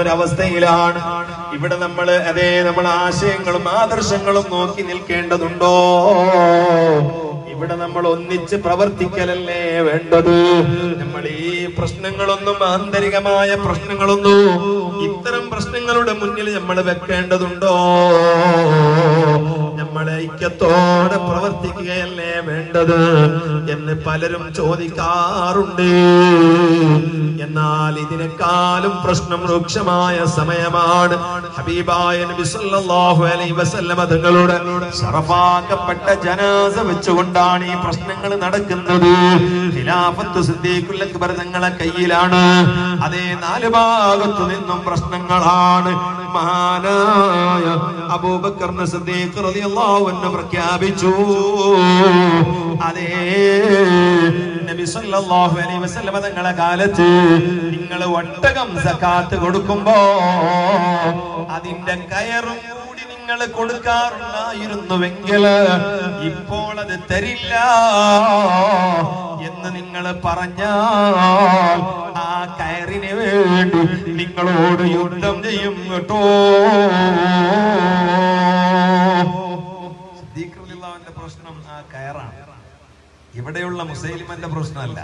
ഒരവസ്ഥയിലാണ്. ഇവിടെ നമ്മൾ ആശയങ്ങളും ആദർശങ്ങളും നോക്കി നിൽക്കേണ്ടതുണ്ടോ? ഇവിടെ നമ്മൾ ഒന്നിച്ച് പ്രവർത്തിക്കലല്ലേ വേണ്ടത്. നമ്മൾ ഈ പ്രശ്നങ്ങളൊന്നും, ആന്തരികമായ പ്രശ്നങ്ങളൊന്നും ഇത്തരം പ്രശ്നങ്ങളുടെ മുന്നിൽ നമ്മൾ വെക്കേണ്ടതുണ്ടോ? നമ്മൾ ഐക്യത്തോടെ പ്രവർത്തിക്കുകയല്ലേ വേണ്ടത് എന്ന് പലരും ചോദിക്കാറുണ്ട്. എന്നാൽ ഇതിനേക്കാളും പ്രശ്നം രൂക്ഷമായ സമയമാണ്. ഹബീബായ നബി സല്ലല്ലാഹു അലൈഹി വസല്ലം തങ്ങളുടെ ശറഫാക്കപ്പെട്ട ജനാസ വെച്ചുകൊണ്ടാണ് ഈ പ്രശ്നങ്ങൾ നടക്കുന്നത്. ഖിലാഫത്ത് സിദ്ദീഖുൽ അക്ബർ തങ്ങളുടെ കയ്യിലാണ്. അതേ നാല് ഭാഗത്തു നിന്നും പ്രശ്നങ്ങളാണ്. മഹാനായ അബൂബക്കർ സിദ്ദീഖ് റളിയല്ലാഹു അൻഹു പ്രഖ്യാപിച്ചു, അതേ നബി സല്ലല്ലാഹു അലൈഹി വസല്ലം തങ്ങളുടെ കാലത്ത് നിങ്ങൾ ഒട്ടകം സകാത്ത് കൊടുക്കുമ്പോ അതിന്റെ കയറും കൂടി നിങ്ങൾ കൊടുക്കാറുണ്ടായിരുന്നുവെങ്കിൽ ഇപ്പോൾ അത് തരില്ല എന്ന് നിങ്ങൾ പറഞ്ഞാൽ ആ കയറിന് വേണ്ടി നിങ്ങളോട് യുദ്ധം ചെയ്യും കേട്ടോ. സിദ്ദീഖ് റളിയല്ലാഹുവിന്റെ പ്രശ്നം ആ കയറാണ്. ഇവിടെയുള്ള മുസൈലിമന്റെ പ്രശ്നമല്ല.